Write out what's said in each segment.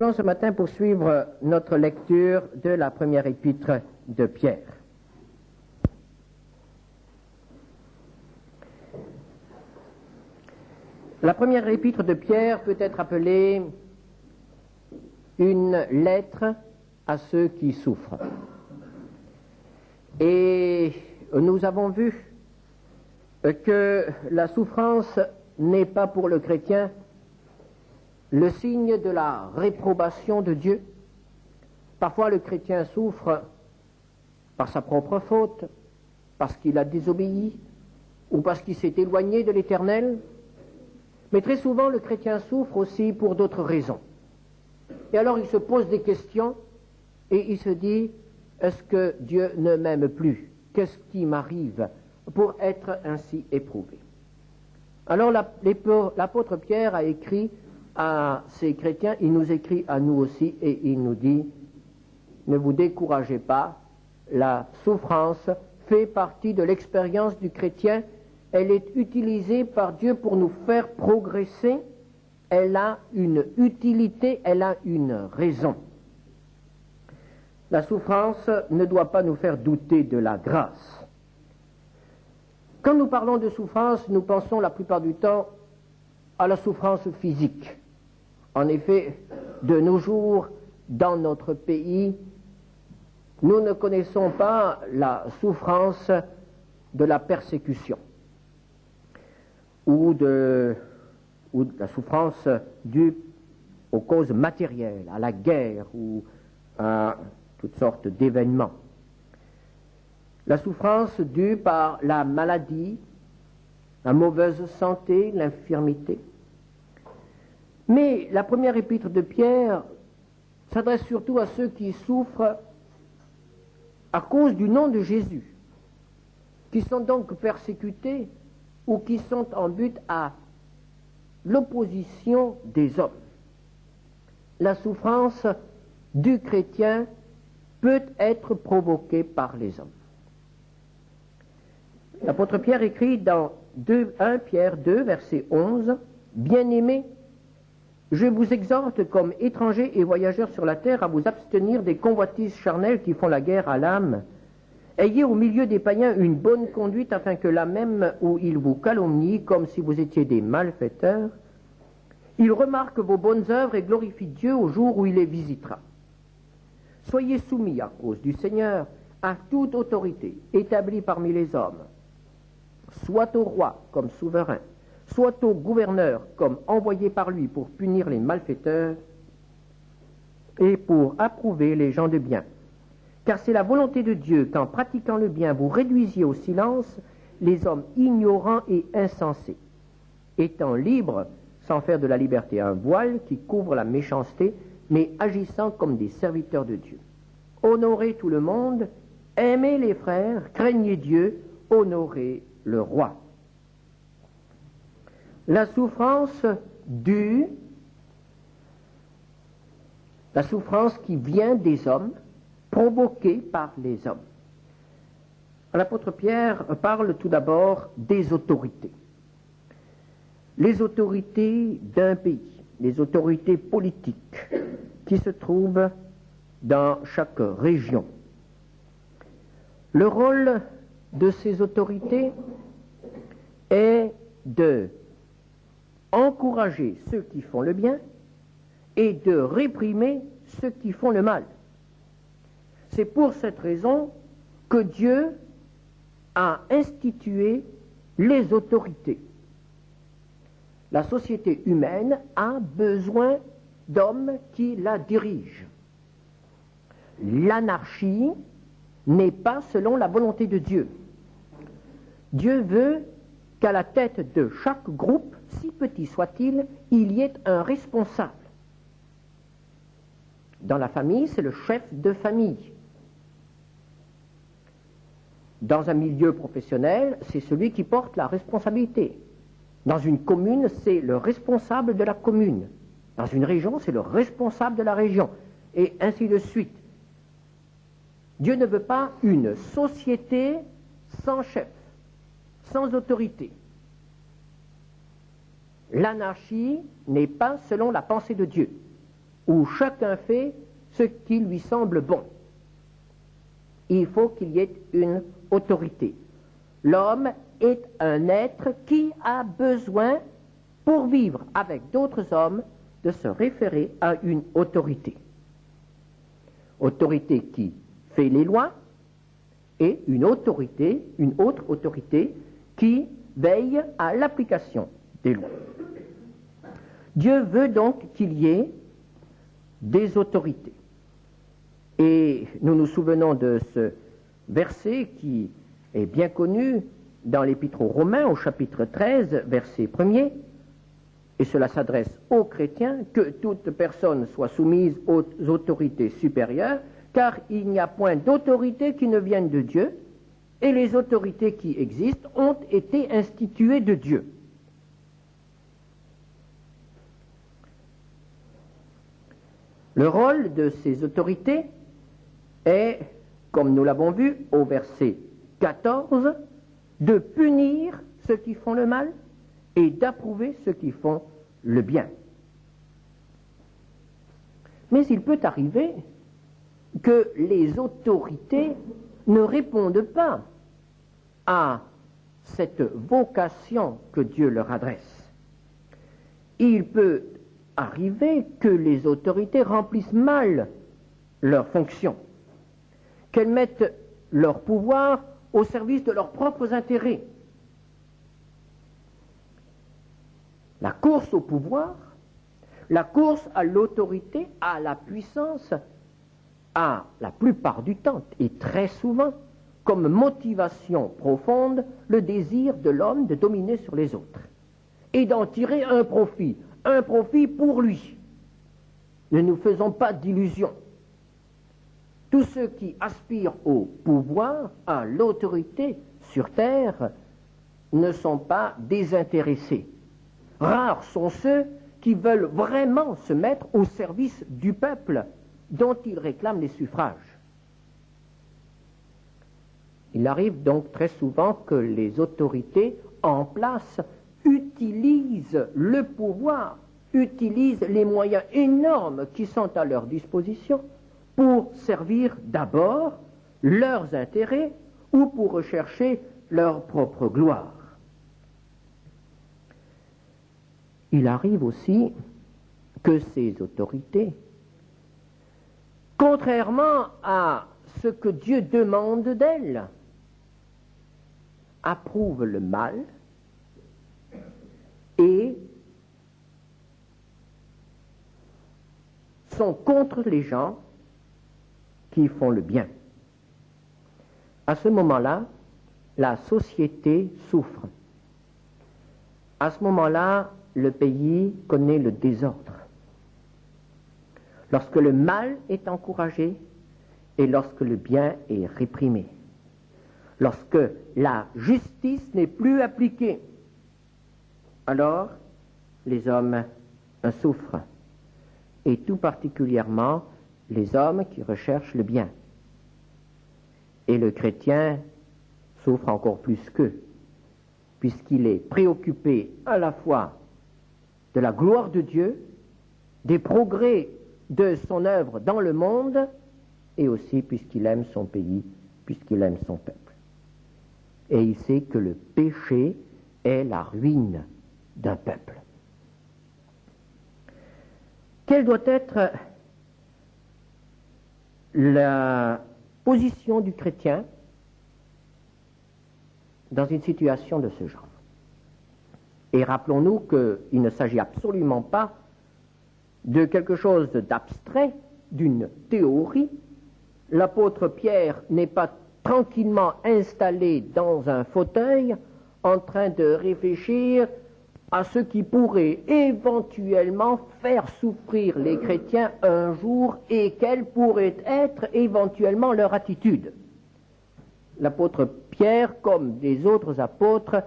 Nous allons ce matin poursuivre notre lecture de la première épître de Pierre. La première épître de Pierre peut être appelée une lettre à ceux qui souffrent. Et nous avons vu que la souffrance n'est pas pour le chrétien le signe de la réprobation de Dieu. Parfois le chrétien souffre par sa propre faute, parce qu'il a désobéi, ou parce qu'il s'est éloigné de l'Éternel. Mais très souvent le chrétien souffre aussi pour d'autres raisons. Et alors il se pose des questions et il se dit, est-ce que Dieu ne m'aime plus? Qu'est-ce qui m'arrive pour être ainsi éprouvé? Alors l'apôtre Pierre a écrit à ces chrétiens, il nous écrit à nous aussi et il nous dit, ne vous découragez pas, la souffrance fait partie de l'expérience du chrétien, elle est utilisée par Dieu pour nous faire progresser, elle a une utilité, elle a une raison. La souffrance ne doit pas nous faire douter de la grâce. Quand nous parlons de souffrance, nous pensons la plupart du temps à la souffrance physique. En effet, de nos jours, dans notre pays, nous ne connaissons pas la souffrance de la persécution ou de la souffrance due aux causes matérielles, à la guerre ou à toutes sortes d'événements. La souffrance due par la maladie, la mauvaise santé, l'infirmité. Mais la première épître de Pierre s'adresse surtout à ceux qui souffrent à cause du nom de Jésus, qui sont donc persécutés ou qui sont en but à l'opposition des hommes. La souffrance du chrétien peut être provoquée par les hommes. L'apôtre Pierre écrit dans 1 Pierre 2, verset 11, « Bien-aimés, je vous exhorte comme étrangers et voyageurs sur la terre à vous abstenir des convoitises charnelles qui font la guerre à l'âme. Ayez au milieu des païens une bonne conduite afin que là même où ils vous calomnient comme si vous étiez des malfaiteurs, ils remarquent vos bonnes œuvres et glorifient Dieu au jour où il les visitera. Soyez soumis à cause du Seigneur à toute autorité établie parmi les hommes, soit au roi comme souverain, soit au gouverneur comme envoyé par lui pour punir les malfaiteurs et pour approuver les gens de bien. Car c'est la volonté de Dieu qu'en pratiquant le bien, vous réduisiez au silence les hommes ignorants et insensés, étant libres, sans faire de la liberté un voile qui couvre la méchanceté, mais agissant comme des serviteurs de Dieu. Honorez tout le monde, aimez les frères, craignez Dieu, honorez le roi. La souffrance qui vient des hommes, provoquée par les hommes. L'apôtre Pierre parle tout d'abord des autorités. Les autorités d'un pays, les autorités politiques qui se trouvent dans chaque région. Le rôle de ces autorités est de encourager ceux qui font le bien et de réprimer ceux qui font le mal. C'est pour cette raison que Dieu a institué les autorités. La société humaine a besoin d'hommes qui la dirigent. L'anarchie n'est pas selon la volonté de Dieu. Dieu veut qu'à la tête de chaque groupe, si petit soit-il, il y ait un responsable. Dans la famille, c'est le chef de famille. Dans un milieu professionnel, c'est celui qui porte la responsabilité. Dans une commune, c'est le responsable de la commune. Dans une région, c'est le responsable de la région. Et ainsi de suite. Dieu ne veut pas une société sans chef, sans autorité. L'anarchie n'est pas selon la pensée de Dieu. où chacun fait ce qui lui semble bon. Il faut qu'il y ait une autorité. L'homme est un être qui a besoin, pour vivre avec d'autres hommes, de se référer à une autorité. Autorité qui fait les lois et une autre autorité qui veille à l'application des lois. Dieu veut donc qu'il y ait des autorités. Et nous nous souvenons de ce verset qui est bien connu dans l'Épître aux Romains, au chapitre 13, verset 1er, et cela s'adresse aux chrétiens, que toute personne soit soumise aux autorités supérieures, car il n'y a point d'autorité qui ne vienne de Dieu, et les autorités qui existent ont été instituées de Dieu. Le rôle de ces autorités est, comme nous l'avons vu au verset 14, de punir ceux qui font le mal et d'approuver ceux qui font le bien. Mais il peut arriver que les autorités ne répondent pas à cette vocation que Dieu leur adresse. Il peut arriver que les autorités remplissent mal leurs fonctions, qu'elles mettent leur pouvoir au service de leurs propres intérêts. La course au pouvoir, la course à l'autorité, à la puissance, a la plupart du temps et très souvent comme motivation profonde le désir de l'homme de dominer sur les autres et d'en tirer un profit pour lui. Ne nous faisons pas d'illusions. Tous ceux qui aspirent au pouvoir, à l'autorité sur terre, ne sont pas désintéressés. Rares sont ceux qui veulent vraiment se mettre au service du peuple dont ils réclament les suffrages. Il arrive donc très souvent que les autorités en place utilisent le pouvoir, utilisent les moyens énormes qui sont à leur disposition pour servir d'abord leurs intérêts ou pour rechercher leur propre gloire. Il arrive aussi que ces autorités, contrairement à ce que Dieu demande d'elles, approuvent le mal et sont contre les gens qui font le bien. À ce moment-là, la société souffre. À ce moment-là, le pays connaît le désordre. Lorsque le mal est encouragé et lorsque le bien est réprimé. Lorsque la justice n'est plus appliquée, alors les hommes souffrent. Et tout particulièrement les hommes qui recherchent le bien. Et le chrétien souffre encore plus qu'eux, puisqu'il est préoccupé à la fois de la gloire de Dieu, des progrès de son œuvre dans le monde, et aussi puisqu'il aime son pays, puisqu'il aime son peuple. Et il sait que le péché est la ruine d'un peuple. Quelle doit être la position du chrétien dans une situation de ce genre? Et rappelons-nous qu'il ne s'agit absolument pas de quelque chose d'abstrait, d'une théorie. L'apôtre Pierre n'est pas tranquillement installé dans un fauteuil en train de réfléchir à ce qui pourrait éventuellement faire souffrir les chrétiens un jour et quelle pourrait être éventuellement leur attitude. L'apôtre Pierre, comme des autres apôtres,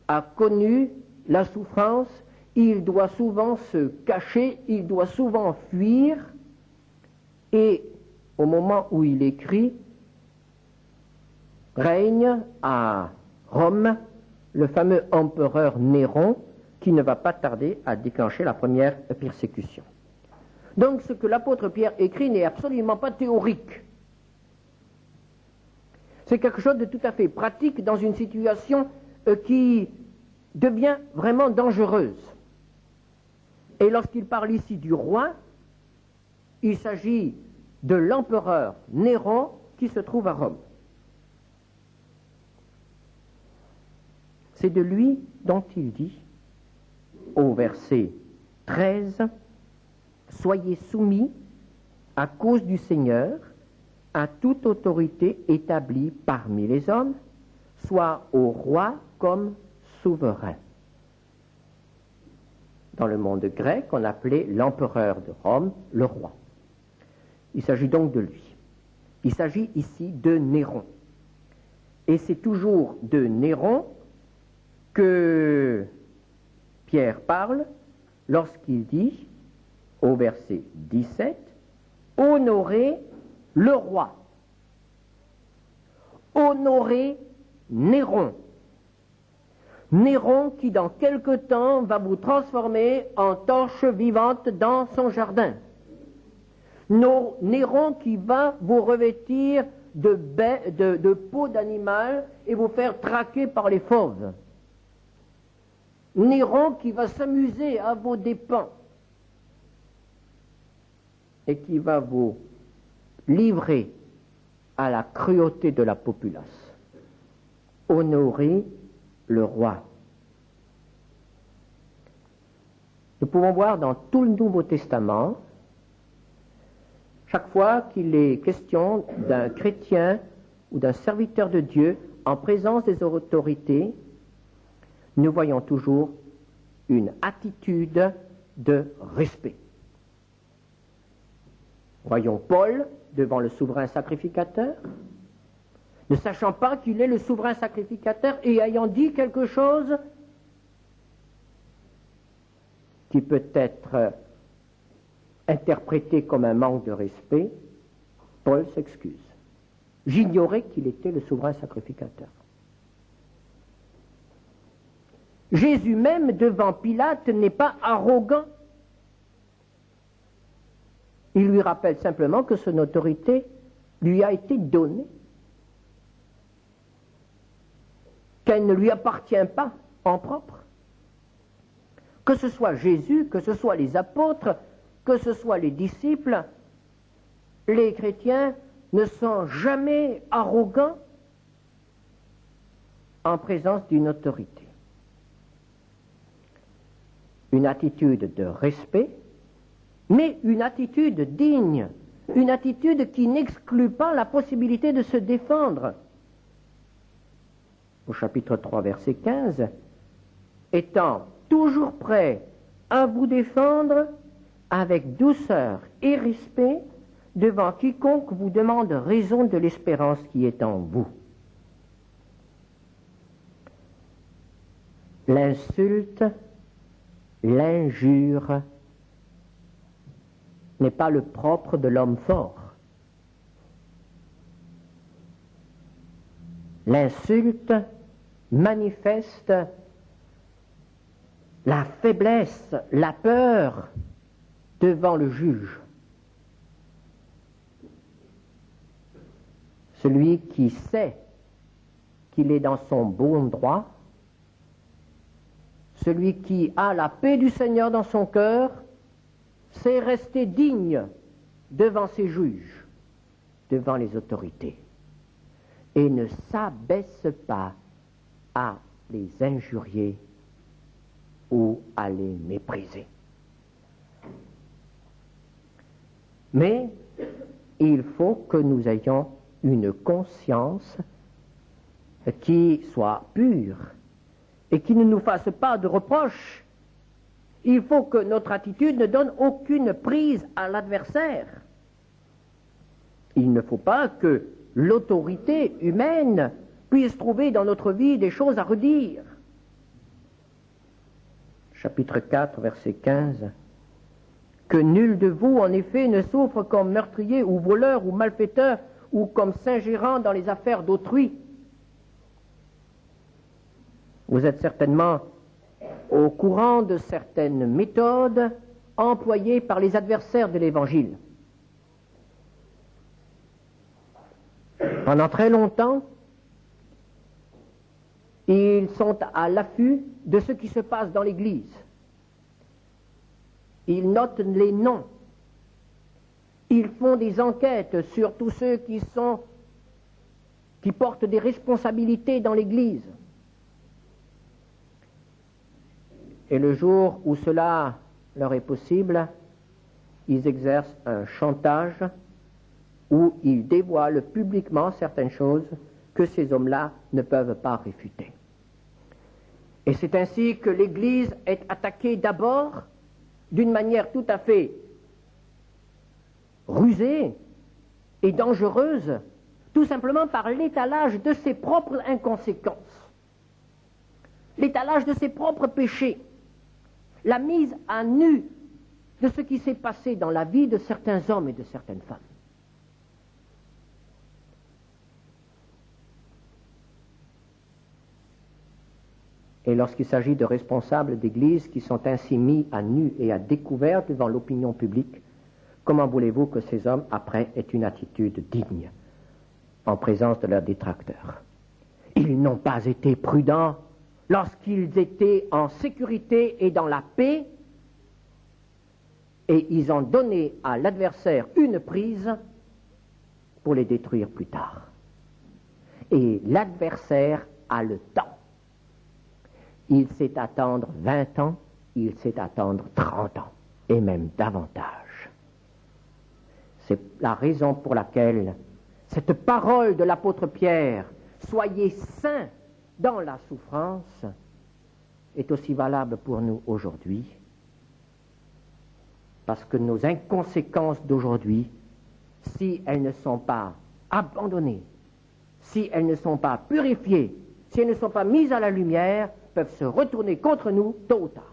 a connu la souffrance, il doit souvent se cacher, il doit souvent fuir, et au moment où il écrit, règne à Rome le fameux empereur Néron, qui ne va pas tarder à déclencher la première persécution. Donc ce que l'apôtre Pierre écrit n'est absolument pas théorique. C'est quelque chose de tout à fait pratique dans une situation qui devient vraiment dangereuse. Et lorsqu'il parle ici du roi, il s'agit de l'empereur Néron qui se trouve à Rome. C'est de lui dont il dit, au verset 13, « Soyez soumis à cause du Seigneur à toute autorité établie parmi les hommes, soit au roi comme souverain. » Dans le monde grec, on appelait l'empereur de Rome le roi. Il s'agit donc de lui. Il s'agit ici de Néron. Et c'est toujours de Néron que Pierre parle lorsqu'il dit, au verset 17, « Honorez le roi. Honorez Néron. Néron qui dans quelque temps va vous transformer en torche vivante dans son jardin. Néron qui va vous revêtir de peau d'animal et vous faire traquer par les fauves. Néron qui va s'amuser à vos dépens et qui va vous livrer à la cruauté de la populace. Honorez le roi. Nous pouvons voir dans tout le Nouveau Testament, chaque fois qu'il est question d'un chrétien ou d'un serviteur de Dieu en présence des autorités, nous voyons toujours une attitude de respect. Voyons Paul devant le souverain sacrificateur, ne sachant pas qu'il est le souverain sacrificateur et ayant dit quelque chose qui peut être interprété comme un manque de respect, Paul s'excuse. J'ignorais qu'il était le souverain sacrificateur. Jésus même devant Pilate n'est pas arrogant. Il lui rappelle simplement que son autorité lui a été donnée, qu'elle ne lui appartient pas en propre. Que ce soit Jésus, que ce soit les apôtres, que ce soit les disciples, les chrétiens ne sont jamais arrogants en présence d'une autorité. Une attitude de respect, mais une attitude digne, une attitude qui n'exclut pas la possibilité de se défendre. Au chapitre 3, verset 15, étant toujours prêt à vous défendre avec douceur et respect devant quiconque vous demande raison de l'espérance qui est en vous. L'insulte, l'injure n'est pas le propre de l'homme fort. L'insulte manifeste la faiblesse, la peur devant le juge. Celui qui sait qu'il est dans son bon droit, celui qui a la paix du Seigneur dans son cœur, sait rester digne devant ses juges, devant les autorités, et ne s'abaisse pas à les injurier ou à les mépriser. Mais il faut que nous ayons une conscience qui soit pure et qui ne nous fasse pas de reproches. Il faut que notre attitude ne donne aucune prise à l'adversaire. Il ne faut pas que l'autorité humaine puisse trouver dans notre vie des choses à redire. Chapitre 4, verset 15. Que nul de vous, en effet, ne souffre comme meurtrier ou voleur ou malfaiteur ou comme s'ingérant dans les affaires d'autrui. Vous êtes certainement au courant de certaines méthodes employés par les adversaires de l'Évangile. Pendant très longtemps, ils sont à l'affût de ce qui se passe dans l'Église. Ils notent les noms. Ils font des enquêtes sur tous ceux qui portent des responsabilités dans l'Église. Et le jour où cela leur est possible, ils exercent un chantage où ils dévoilent publiquement certaines choses que ces hommes-là ne peuvent pas réfuter. Et c'est ainsi que l'Église est attaquée d'abord d'une manière tout à fait rusée et dangereuse, tout simplement par l'étalage de ses propres inconséquences, l'étalage de ses propres péchés, la mise à nu de ce qui s'est passé dans la vie de certains hommes et de certaines femmes. Et lorsqu'il s'agit de responsables d'Église qui sont ainsi mis à nu et à découvert devant l'opinion publique, comment voulez-vous que ces hommes, après, aient une attitude digne en présence de leurs détracteurs? Ils n'ont pas été prudents lorsqu'ils étaient en sécurité et dans la paix, et ils ont donné à l'adversaire une prise pour les détruire plus tard. Et l'adversaire a le temps. Il sait attendre 20 ans, il sait attendre 30 ans, et même davantage. C'est la raison pour laquelle cette parole de l'apôtre Pierre, « Soyez saints dans la souffrance », est aussi valable pour nous aujourd'hui, parce que nos inconséquences d'aujourd'hui, si elles ne sont pas abandonnées, si elles ne sont pas purifiées, si elles ne sont pas mises à la lumière, peuvent se retourner contre nous tôt ou tard.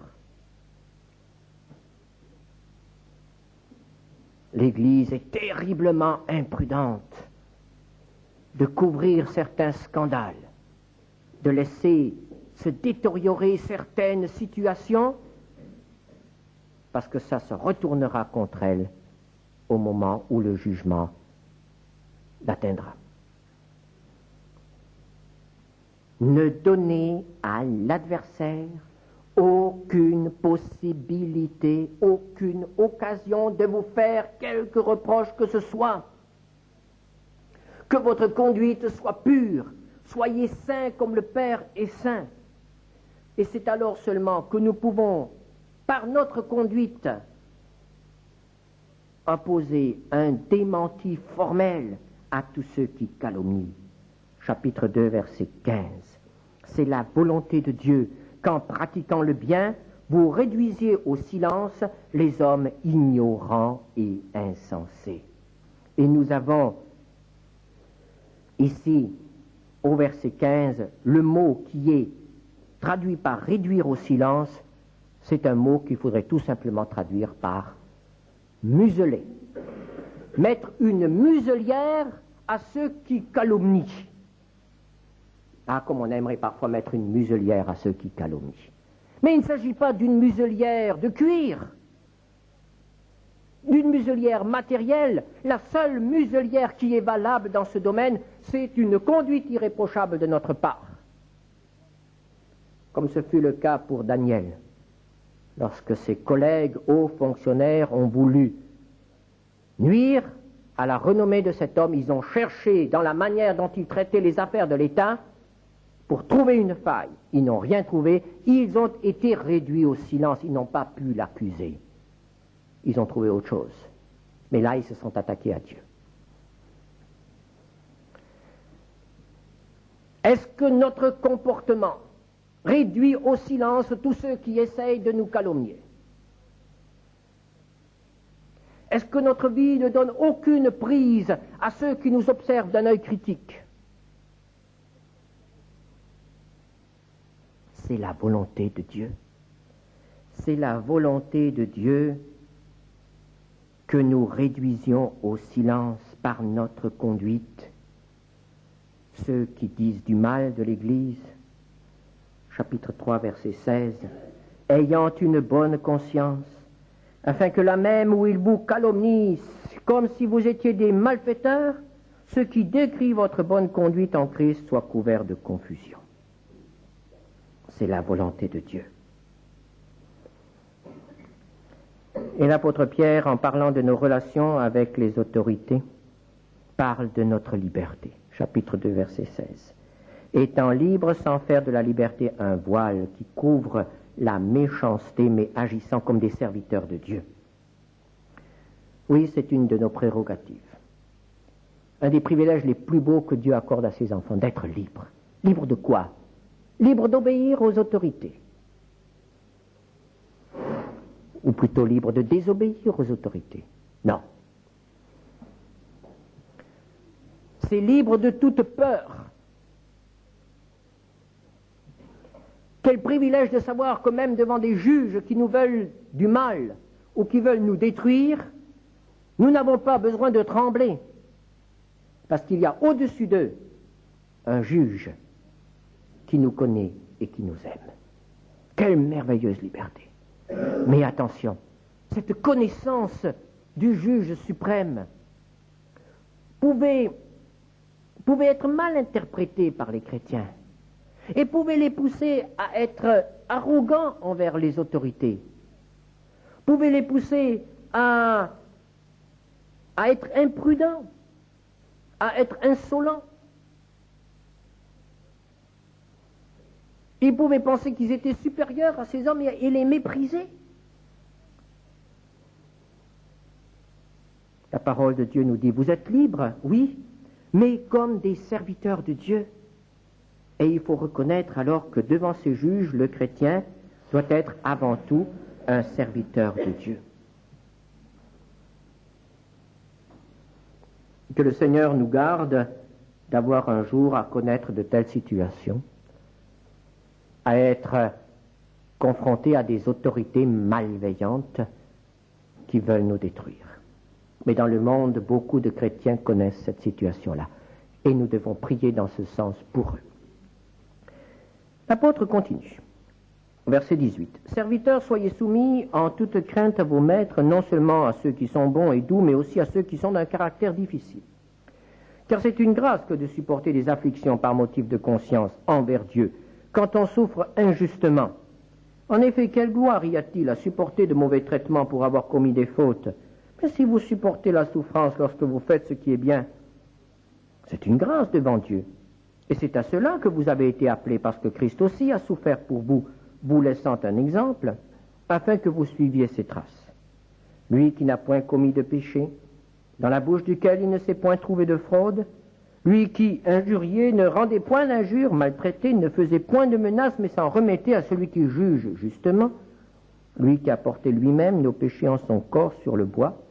L'Église est terriblement imprudente de couvrir certains scandales, de laisser se détériorer certaines situations, parce que ça se retournera contre elle au moment où le jugement l'atteindra. Ne donnez à l'adversaire aucune possibilité, aucune occasion de vous faire quelque reproche que ce soit. Que votre conduite soit pure, soyez saints comme le Père est saint. Et c'est alors seulement que nous pouvons, par notre conduite, imposer un démenti formel à tous ceux qui calomnient. Chapitre 2, verset 15. C'est la volonté de Dieu qu'en pratiquant le bien, vous réduisiez au silence les hommes ignorants et insensés. Et nous avons ici, au verset 15, le mot qui est traduit par réduire au silence, c'est un mot qu'il faudrait tout simplement traduire par museler. Mettre une muselière à ceux qui calomnient. Ah, comme on aimerait parfois mettre une muselière à ceux qui calomnient. Mais il ne s'agit pas d'une muselière de cuir, d'une muselière matérielle. La seule muselière qui est valable dans ce domaine, c'est une conduite irréprochable de notre part. Comme ce fut le cas pour Daniel, lorsque ses collègues hauts fonctionnaires ont voulu nuire à la renommée de cet homme, ils ont cherché dans la manière dont il traitait les affaires de l'État pour trouver une faille. Ils n'ont rien trouvé, ils ont été réduits au silence, ils n'ont pas pu l'accuser. Ils ont trouvé autre chose. Mais là, ils se sont attaqués à Dieu. Est-ce que notre comportement réduit au silence tous ceux qui essayent de nous calomnier? Est-ce que notre vie ne donne aucune prise à ceux qui nous observent d'un œil critique? C'est la volonté de Dieu. C'est la volonté de Dieu que nous réduisions au silence par notre conduite ceux qui disent du mal de l'Église. Chapitre 3, verset 16. Ayant une bonne conscience, afin que là même où ils vous calomnient, comme si vous étiez des malfaiteurs, ceux qui décrivent votre bonne conduite en Christ soient couverts de confusion. C'est la volonté de Dieu. Et l'apôtre Pierre, en parlant de nos relations avec les autorités, parle de notre liberté. Chapitre 2, verset 16. Étant libres sans faire de la liberté un voile qui couvre la méchanceté, mais agissant comme des serviteurs de Dieu. Oui, c'est une de nos prérogatives. Un des privilèges les plus beaux que Dieu accorde à ses enfants, d'être libre. Libre de quoi? Libre d'obéir aux autorités. Ou plutôt libre de désobéir aux autorités. Non. C'est libre de toute peur. Quel privilège de savoir que même devant des juges qui nous veulent du mal ou qui veulent nous détruire, nous n'avons pas besoin de trembler, parce qu'il y a au-dessus d'eux un juge qui nous connaît et qui nous aime. Quelle merveilleuse liberté! Mais attention, cette connaissance du juge suprême pouvait être mal interprétée par les chrétiens et pouvait les pousser à être arrogants envers les autorités, pouvait les pousser à être imprudents, à être insolents. Ils pouvaient penser qu'ils étaient supérieurs à ces hommes et les mépriser. La parole de Dieu nous dit, vous êtes libres, oui, mais comme des serviteurs de Dieu. Et il faut reconnaître alors que devant ces juges, le chrétien doit être avant tout un serviteur de Dieu. Que le Seigneur nous garde d'avoir un jour à connaître de telles situations, à être confrontés à des autorités malveillantes qui veulent nous détruire. Mais dans le monde, beaucoup de chrétiens connaissent cette situation-là. Et nous devons prier dans ce sens pour eux. L'apôtre continue. Verset 18. Serviteurs, soyez soumis en toute crainte à vos maîtres, non seulement à ceux qui sont bons et doux, mais aussi à ceux qui sont d'un caractère difficile. Car c'est une grâce que de supporter des afflictions par motif de conscience envers Dieu, quand on souffre injustement. En effet, quelle gloire y a-t-il à supporter de mauvais traitements pour avoir commis des fautes? Mais si vous supportez la souffrance lorsque vous faites ce qui est bien, c'est une grâce devant Dieu. Et c'est à cela que vous avez été appelés, parce que Christ aussi a souffert pour vous, vous laissant un exemple, afin que vous suiviez ses traces. Lui qui n'a point commis de péché, dans la bouche duquel il ne s'est point trouvé de fraude, lui qui, injurié, ne rendait point d'injure, maltraité, ne faisait point de menaces, mais s'en remettait à celui qui juge justement, lui qui a porté lui-même nos péchés en son corps sur le bois,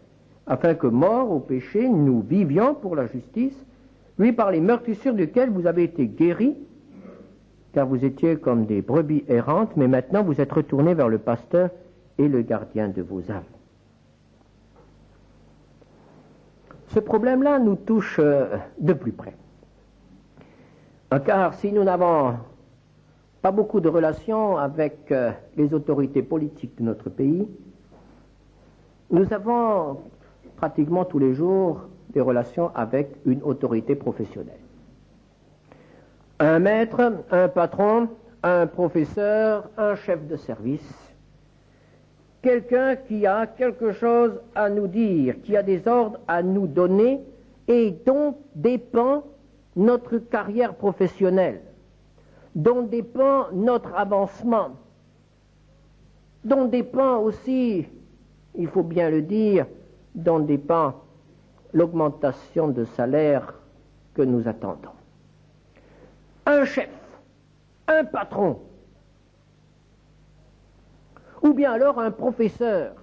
afin que, morts au péché, nous vivions pour la justice, lui par les meurtrissures duquel vous avez été guéris, car vous étiez comme des brebis errantes, mais maintenant vous êtes retournés vers le pasteur et le gardien de vos âmes. Ce problème-là nous touche de plus près. Car si nous n'avons pas beaucoup de relations avec les autorités politiques de notre pays, nous avons pratiquement tous les jours des relations avec une autorité professionnelle. Un maître, un patron, un professeur, un chef de service, quelqu'un qui a quelque chose à nous dire, qui a des ordres à nous donner et dont dépend notre carrière professionnelle, dont dépend notre avancement, dont dépend aussi, il faut bien le dire, dont dépend l'augmentation de salaire que nous attendons. Un chef, un patron, ou bien alors un professeur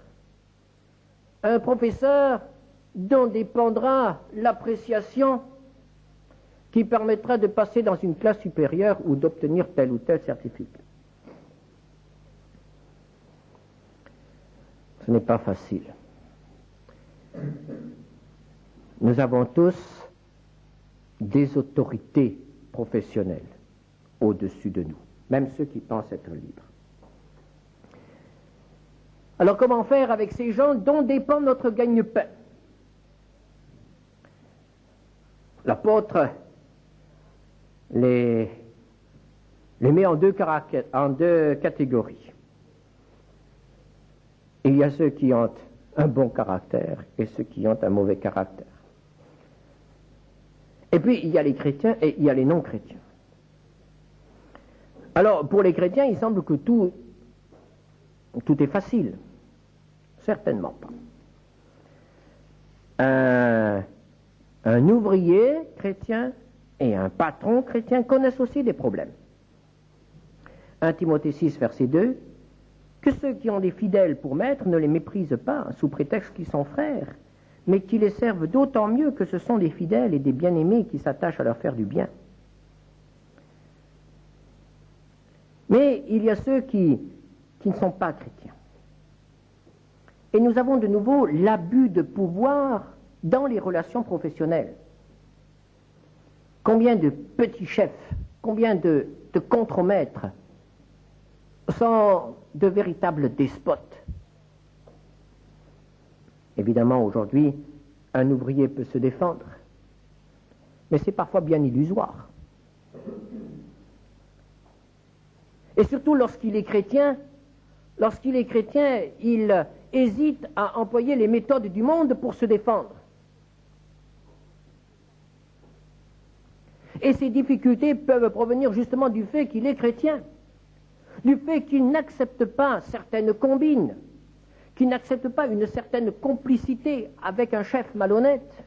dont dépendra l'appréciation qui permettra de passer dans une classe supérieure ou d'obtenir tel ou tel certificat. Ce n'est pas facile. Nous avons tous des autorités professionnelles au-dessus de nous, même ceux qui pensent être libres. Alors comment faire avec ces gens dont dépend notre gagne-pain? L'apôtre les met en deux catégories. Il y a ceux qui ont un bon caractère et ceux qui ont un mauvais caractère. Et puis il y a les chrétiens et il y a les non-chrétiens. Alors pour les chrétiens, il semble que tout est facile. Certainement pas. Un ouvrier chrétien et un patron chrétien connaissent aussi des problèmes. 1 Timothée 6, verset 2, que ceux qui ont des fidèles pour maîtres ne les méprisent pas sous prétexte qu'ils sont frères, mais qui les servent d'autant mieux que ce sont des fidèles et des bien-aimés qui s'attachent à leur faire du bien. Mais il y a ceux qui ne sont pas chrétiens. Et nous avons de nouveau l'abus de pouvoir dans les relations professionnelles. Combien de petits chefs, combien de contremaîtres sont de véritables despotes. Évidemment, aujourd'hui, un ouvrier peut se défendre, mais c'est parfois bien illusoire. Et surtout lorsqu'il est chrétien, il hésite à employer les méthodes du monde pour se défendre. Et ces difficultés peuvent provenir justement du fait qu'il est chrétien, du fait qu'il n'accepte pas certaines combines, qu'il n'accepte pas une certaine complicité avec un chef malhonnête,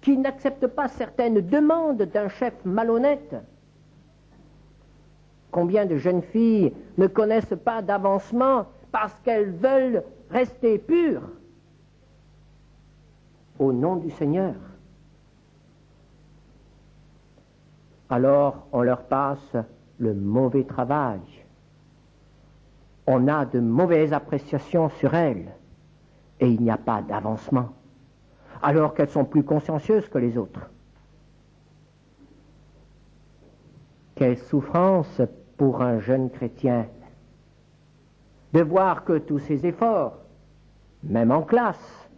qu'il n'accepte pas certaines demandes d'un chef malhonnête. Combien de jeunes filles ne connaissent pas d'avancement parce qu'elles veulent rester pures au nom du Seigneur? Alors on leur passe le mauvais travail. On a de mauvaises appréciations sur elles et il n'y a pas d'avancement, alors qu'elles sont plus consciencieuses que les autres. Quelle souffrance pour un jeune chrétien de voir que tous ses efforts, même en classe,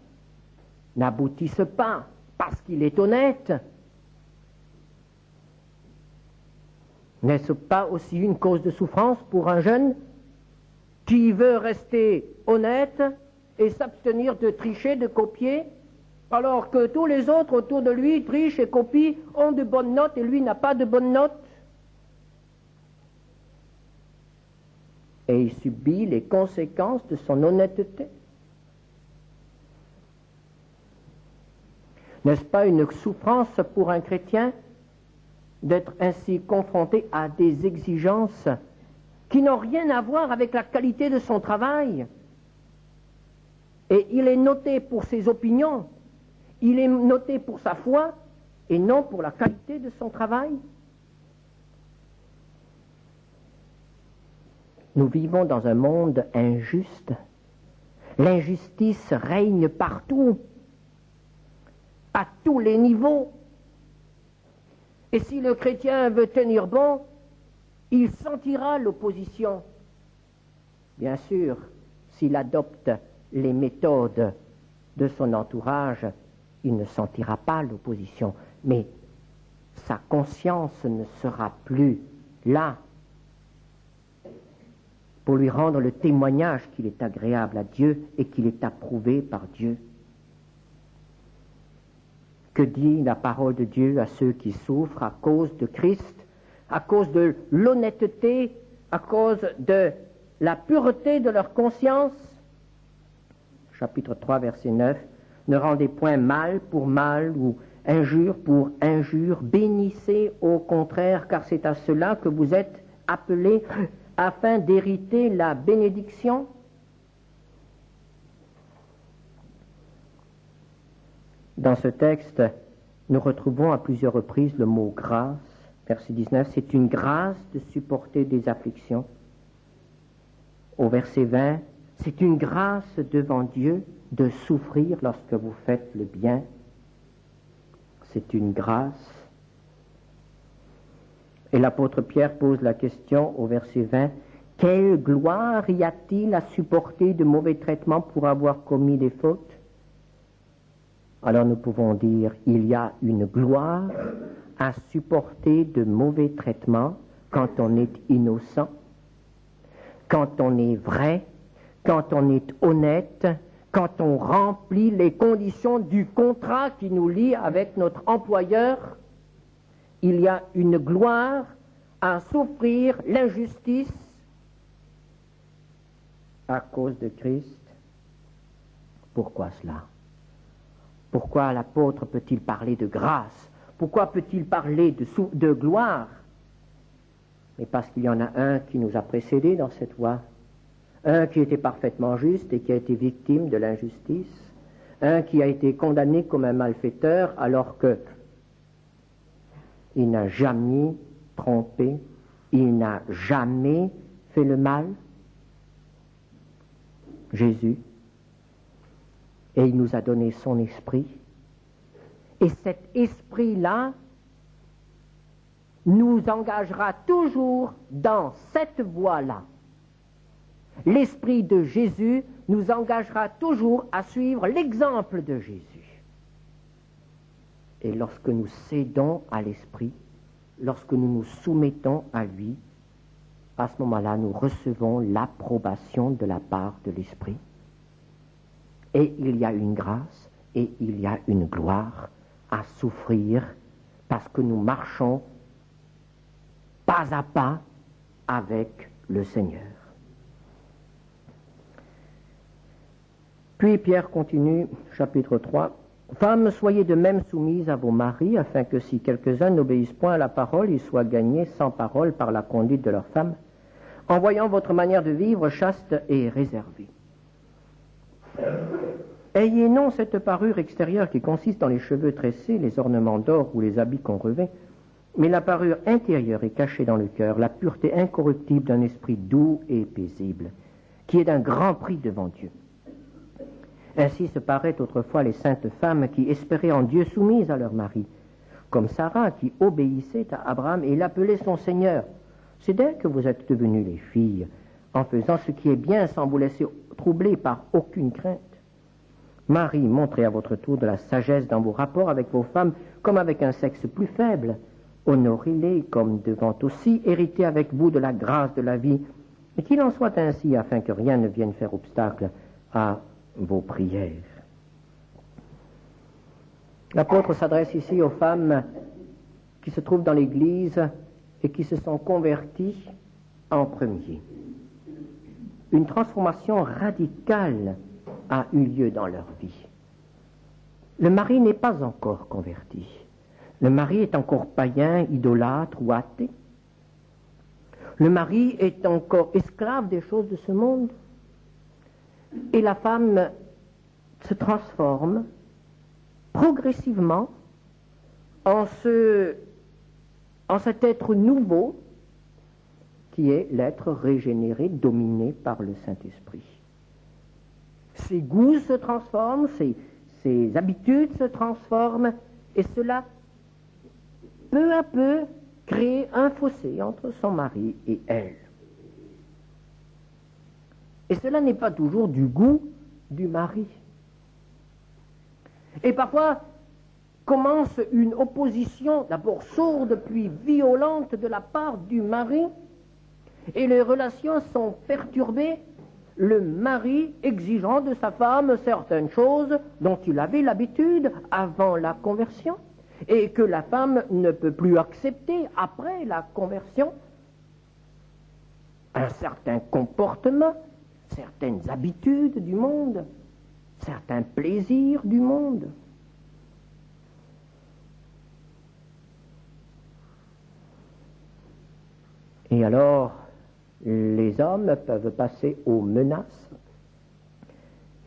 n'aboutissent pas parce qu'il est honnête. N'est-ce pas aussi une cause de souffrance pour un jeune qui veut rester honnête et s'abstenir de tricher, de copier, alors que tous les autres autour de lui trichent et copient, ont de bonnes notes et lui n'a pas de bonnes notes? Et il subit les conséquences de son honnêteté. N'est-ce pas une souffrance pour un chrétien d'être ainsi confronté à des exigences qui n'ont rien à voir avec la qualité de son travail? Et il est noté pour ses opinions, il est noté pour sa foi, et non pour la qualité de son travail. Nous vivons dans un monde injuste. L'injustice règne partout, à tous les niveaux. Et si le chrétien veut tenir bon, il sentira l'opposition. Bien sûr, s'il adopte les méthodes de son entourage, il ne sentira pas l'opposition, mais sa conscience ne sera plus là pour lui rendre le témoignage qu'il est agréable à Dieu et qu'il est approuvé par Dieu. Que dit la parole de Dieu à ceux qui souffrent à cause de Christ, à cause de l'honnêteté, à cause de la pureté de leur conscience? Chapitre 3, verset 9. Ne rendez point mal pour mal ou injure pour injure, bénissez au contraire, car c'est à cela que vous êtes appelés afin d'hériter la bénédiction. Dans ce texte, nous retrouvons à plusieurs reprises le mot grâce. Verset 19, c'est une grâce de supporter des afflictions. Au verset 20, c'est une grâce devant Dieu de souffrir lorsque vous faites le bien. C'est une grâce. Et l'apôtre Pierre pose la question au verset 20, Quelle gloire y a-t-il à supporter de mauvais traitements pour avoir commis des fautes? Alors nous pouvons dire, il y a une gloire à supporter de mauvais traitements quand on est innocent, quand on est vrai, quand on est honnête, quand on remplit les conditions du contrat qui nous lie avec notre employeur. Il y a une gloire à souffrir l'injustice à cause de Christ. Pourquoi cela? Pourquoi l'apôtre peut-il parler de grâce? Pourquoi peut-il parler de gloire? Mais parce qu'il y en a un qui nous a précédés dans cette voie, un qui était parfaitement juste et qui a été victime de l'injustice, un qui a été condamné comme un malfaiteur alors que il n'a jamais trompé, il n'a jamais fait le mal. Jésus. Et il nous a donné son esprit. Et cet esprit-là nous engagera toujours dans cette voie-là. L'esprit de Jésus nous engagera toujours à suivre l'exemple de Jésus. Et lorsque nous cédons à l'esprit, lorsque nous nous soumettons à lui, à ce moment-là, nous recevons l'approbation de la part de l'esprit. Et il y a une grâce et il y a une gloire à souffrir parce que nous marchons pas à pas avec le Seigneur. Puis Pierre continue, chapitre 3. Femmes, soyez de même soumises à vos maris, afin que si quelques-uns n'obéissent point à la parole, ils soient gagnés sans parole par la conduite de leurs femmes, en voyant votre manière de vivre chaste et réservée. Ayez non cette parure extérieure qui consiste dans les cheveux tressés, les ornements d'or ou les habits qu'on revêt, mais la parure intérieure est cachée dans le cœur, la pureté incorruptible d'un esprit doux et paisible, qui est d'un grand prix devant Dieu. Ainsi se paraient autrefois les saintes femmes qui espéraient en Dieu soumises à leur mari, comme Sarah qui obéissait à Abraham et l'appelait son Seigneur. C'est d'elle que vous êtes devenues les filles, en faisant ce qui est bien sans vous laisser troubler par aucune crainte. Marie, montrez à votre tour de la sagesse dans vos rapports avec vos femmes, comme avec un sexe plus faible. Honorez-les comme devant aussi hériter avec vous de la grâce de la vie, et qu'il en soit ainsi afin que rien ne vienne faire obstacle à vos prières. L'apôtre s'adresse ici aux femmes qui se trouvent dans l'Église et qui se sont converties en premier. Une transformation radicale a eu lieu dans leur vie. Le mari n'est pas encore converti. Le mari est encore païen, idolâtre ou athée. Le mari est encore esclave des choses de ce monde. Et la femme se transforme progressivement en cet être nouveau qui est l'être régénéré, dominé par le Saint-Esprit. Ses goûts se transforment, ses habitudes se transforment, et cela, peu à peu, crée un fossé entre son mari et elle. Et cela n'est pas toujours du goût du mari. Et parfois commence une opposition, d'abord sourde puis violente de la part du mari, et les relations sont perturbées, le mari exigeant de sa femme certaines choses dont il avait l'habitude avant la conversion, et que la femme ne peut plus accepter après la conversion, un certain comportement, certaines habitudes du monde, certains plaisirs du monde. Et alors, les hommes peuvent passer aux menaces.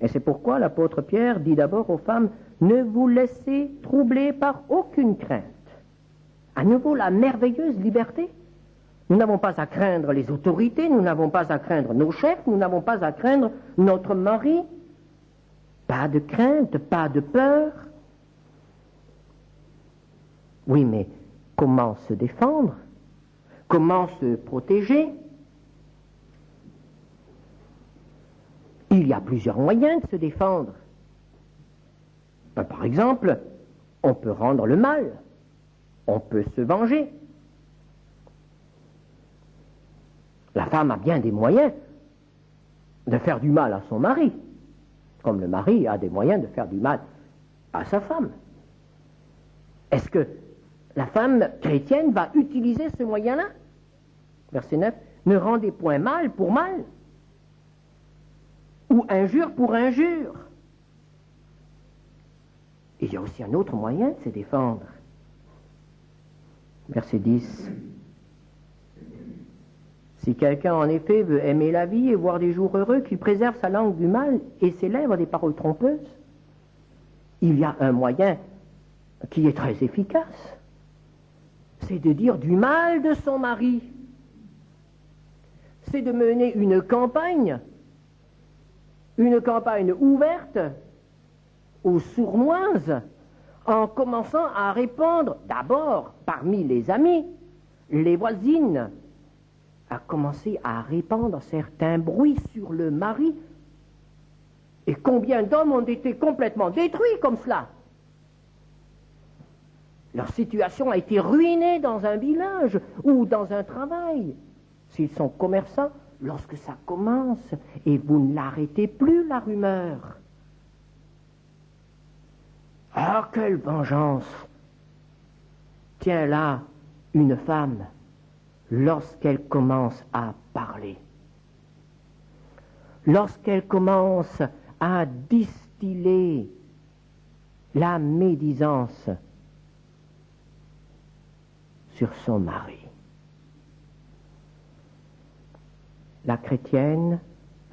Et c'est pourquoi l'apôtre Pierre dit d'abord aux femmes, ne vous laissez troubler par aucune crainte. À nouveau, la merveilleuse liberté. Nous n'avons pas à craindre les autorités, nous n'avons pas à craindre nos chefs, nous n'avons pas à craindre notre mari. Pas de crainte, pas de peur. Oui, mais comment se défendre? Comment se protéger? Il y a plusieurs moyens de se défendre. Par exemple, on peut rendre le mal, on peut se venger. La femme a bien des moyens de faire du mal à son mari, comme le mari a des moyens de faire du mal à sa femme. Est-ce que la femme chrétienne va utiliser ce moyen-là? Verset 9, ne rendez point mal pour mal, ou injure pour injure. Il y a aussi un autre moyen de se défendre. Verset 10. Si quelqu'un en effet veut aimer la vie et voir des jours heureux, qu'il préserve sa langue du mal et ses lèvres des paroles trompeuses, il y a un moyen qui est très efficace. C'est de dire du mal de son mari. C'est de mener une campagne ouverte ou sournoise, en commençant à répandre d'abord parmi les amis, les voisines, à commencer à répandre certains bruits sur le mari. Et combien d'hommes ont été complètement détruits comme cela? Leur situation a été ruinée dans un village ou dans un travail. S'ils sont commerçants, lorsque ça commence, et vous ne l'arrêtez plus, la rumeur. Ah, quelle vengeance! Tiens là, une femme, lorsqu'elle commence à parler, lorsqu'elle commence à distiller la médisance sur son mari. La chrétienne,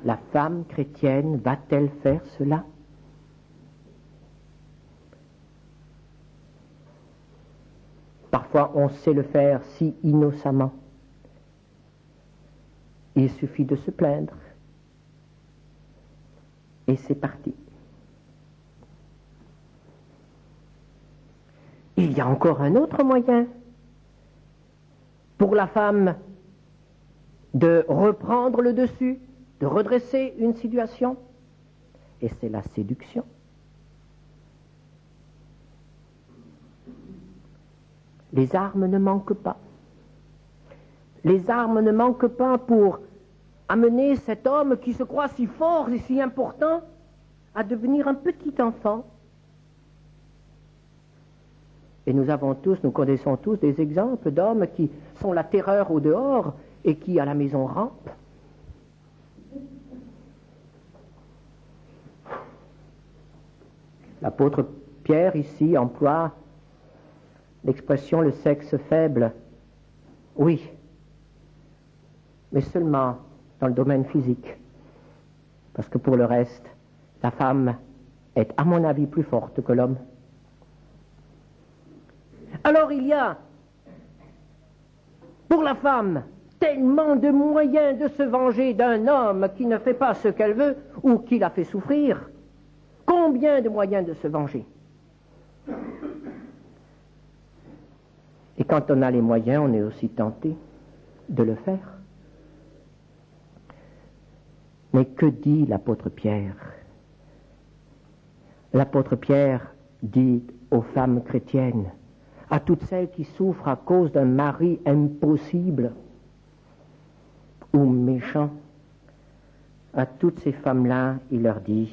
la femme chrétienne, va-t-elle faire cela? Parfois, on sait le faire si innocemment. Il suffit de se plaindre. Et c'est parti. Il y a encore un autre moyen pour la femme de reprendre le dessus, de redresser une situation, et c'est la séduction. Les armes ne manquent pas. Les armes ne manquent pas pour amener cet homme qui se croit si fort et si important à devenir un petit enfant. Et nous connaissons tous des exemples d'hommes qui sont la terreur au dehors et qui à la maison rampent. L'apôtre Pierre ici emploie l'expression le sexe faible. Oui, mais seulement dans le domaine physique. Parce que pour le reste, la femme est, à mon avis, plus forte que l'homme. Alors il y a, pour la femme, tellement de moyens de se venger d'un homme qui ne fait pas ce qu'elle veut ou qui la fait souffrir. Combien de moyens de se venger? Et quand on a les moyens, on est aussi tenté de le faire. Mais que dit l'apôtre Pierre? L'apôtre Pierre dit aux femmes chrétiennes, à toutes celles qui souffrent à cause d'un mari impossible ou méchant, à toutes ces femmes-là, il leur dit,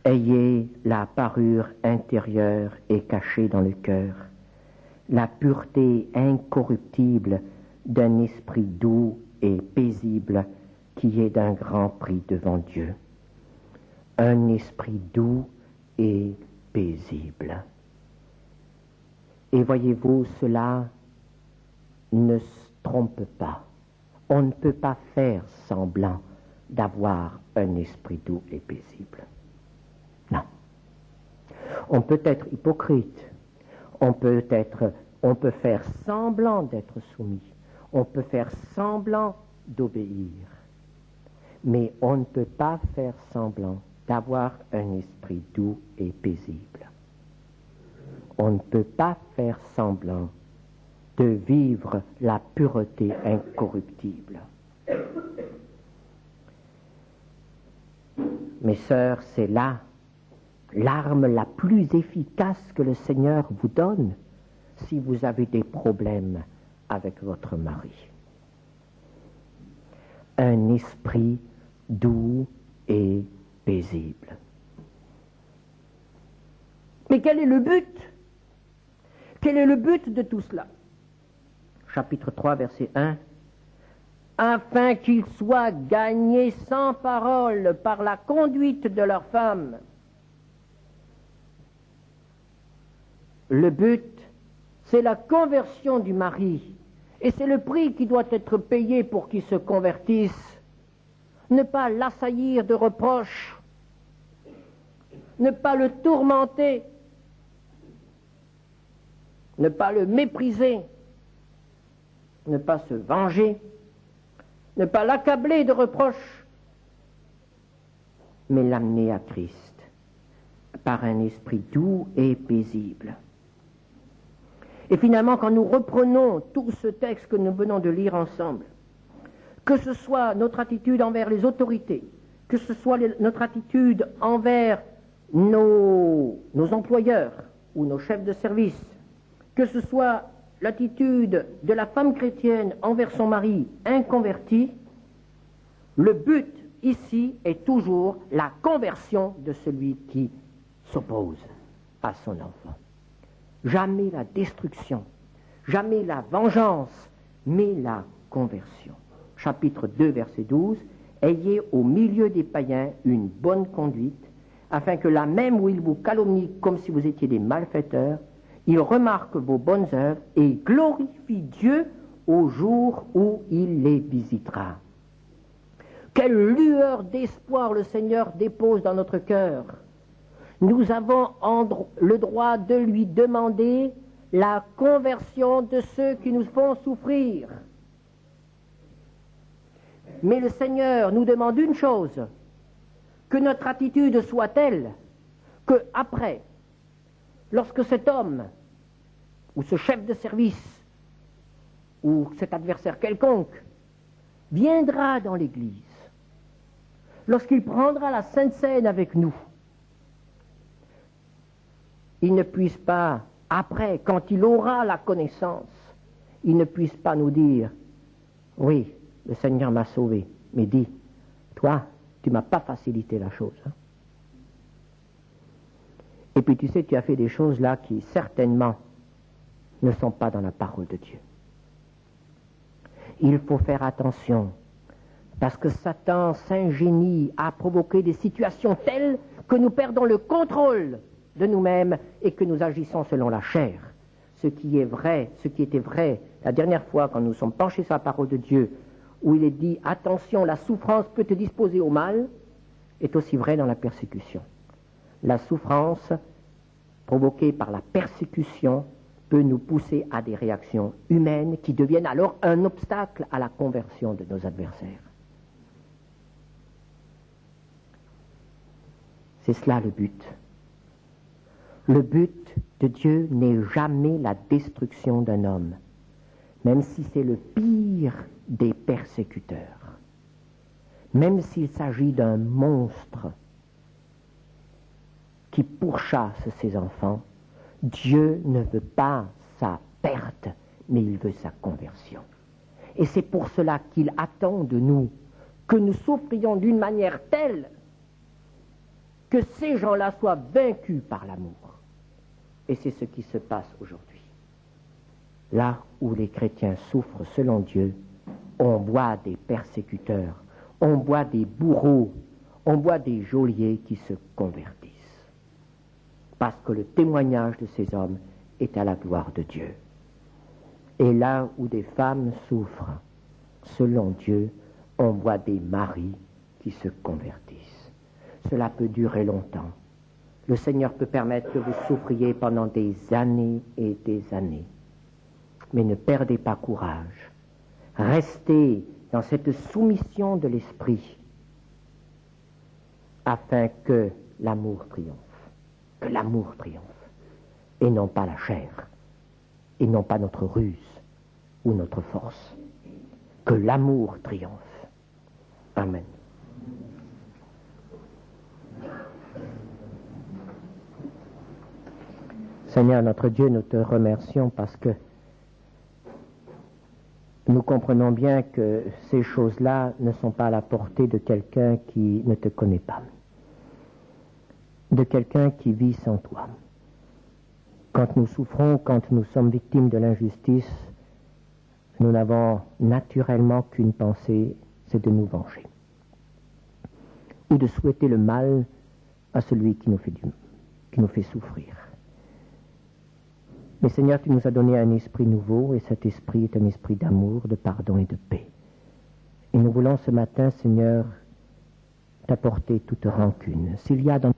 ayez la parure intérieure et cachée dans le cœur, la pureté incorruptible d'un esprit doux et paisible qui est d'un grand prix devant Dieu. Un esprit doux et paisible. Et voyez-vous, cela ne se trompe pas. On ne peut pas faire semblant d'avoir un esprit doux et paisible. Non. On peut être hypocrite. On peut faire semblant d'être soumis. On peut faire semblant d'obéir. Mais on ne peut pas faire semblant d'avoir un esprit doux et paisible. On ne peut pas faire semblant de vivre la pureté incorruptible. Mes sœurs, c'est là l'arme la plus efficace que le Seigneur vous donne si vous avez des problèmes avec votre mari. Un esprit doux et paisible. Mais quel est le but? Quel est le but de tout cela? Chapitre 3, verset 1. Afin qu'ils soient gagnés sans parole par la conduite de leur femme. Le but, c'est la conversion du mari. Et c'est le prix qui doit être payé pour qu'il se convertisse. Ne pas l'assaillir de reproches. Ne pas le tourmenter. Ne pas le mépriser. Ne pas se venger. Ne pas l'accabler de reproches. Mais l'amener à Christ par un esprit doux et paisible. Et finalement, quand nous reprenons tout ce texte que nous venons de lire ensemble, que ce soit notre attitude envers les autorités, que ce soit notre attitude envers nos employeurs ou nos chefs de service, que ce soit l'attitude de la femme chrétienne envers son mari inconverti, le but ici est toujours la conversion de celui qui s'oppose à son enfant. Jamais la destruction, jamais la vengeance, mais la conversion. Chapitre 2, verset 12. Ayez au milieu des païens une bonne conduite, afin que là même où ils vous calomnient comme si vous étiez des malfaiteurs, ils remarquent vos bonnes œuvres et glorifient Dieu au jour où il les visitera. Quelle lueur d'espoir le Seigneur dépose dans notre cœur. Nous avons le droit de lui demander la conversion de ceux qui nous font souffrir. Mais le Seigneur nous demande une chose, que notre attitude soit telle que après, lorsque cet homme ou ce chef de service ou cet adversaire quelconque viendra dans l'Église, lorsqu'il prendra la Sainte Seine avec nous, il ne puisse pas, après, quand il aura la connaissance, il ne puisse pas nous dire « Oui, le Seigneur m'a sauvé, mais dis, toi, tu ne m'as pas facilité la chose. Hein. Et puis tu sais, tu as fait des choses là qui certainement ne sont pas dans la parole de Dieu. » Il faut faire attention, parce que Satan s'ingénie à provoquer des situations telles que nous perdons le contrôle de nous-mêmes et que nous agissons selon la chair. Ce qui est vrai, ce qui était vrai la dernière fois quand nous sommes penchés sur la parole de Dieu, où il est dit « Attention, la souffrance peut te disposer au mal », est aussi vrai dans la persécution. La souffrance provoquée par la persécution peut nous pousser à des réactions humaines qui deviennent alors un obstacle à la conversion de nos adversaires. C'est cela le but. Le but de Dieu n'est jamais la destruction d'un homme, même si c'est le pire des persécuteurs, même s'il s'agit d'un monstre qui pourchasse ses enfants. Dieu ne veut pas sa perte, mais il veut sa conversion. Et c'est pour cela qu'il attend de nous que nous souffrions d'une manière telle que ces gens-là soient vaincus par l'amour. Et c'est ce qui se passe aujourd'hui. Là où les chrétiens souffrent selon Dieu, on voit des persécuteurs, on voit des bourreaux, on voit des geôliers qui se convertissent. Parce que le témoignage de ces hommes est à la gloire de Dieu. Et là où des femmes souffrent, selon Dieu, on voit des maris qui se convertissent. Cela peut durer longtemps. Le Seigneur peut permettre que vous souffriez pendant des années et des années. Mais ne perdez pas courage. Restez dans cette soumission de l'esprit afin que l'amour triomphe. Que l'amour triomphe. Et non pas la chair. Et non pas notre ruse ou notre force. Que l'amour triomphe. Amen. Seigneur notre Dieu, nous te remercions parce que nous comprenons bien que ces choses-là ne sont pas à la portée de quelqu'un qui ne te connaît pas, de quelqu'un qui vit sans toi. Quand nous souffrons, quand nous sommes victimes de l'injustice, nous n'avons naturellement qu'une pensée, c'est de nous venger, ou de souhaiter le mal à celui qui nous fait souffrir. Mais Seigneur, tu nous as donné un esprit nouveau, et cet esprit est un esprit d'amour, de pardon et de paix. Et nous voulons ce matin, Seigneur, t'apporter toute rancune. S'il y a dans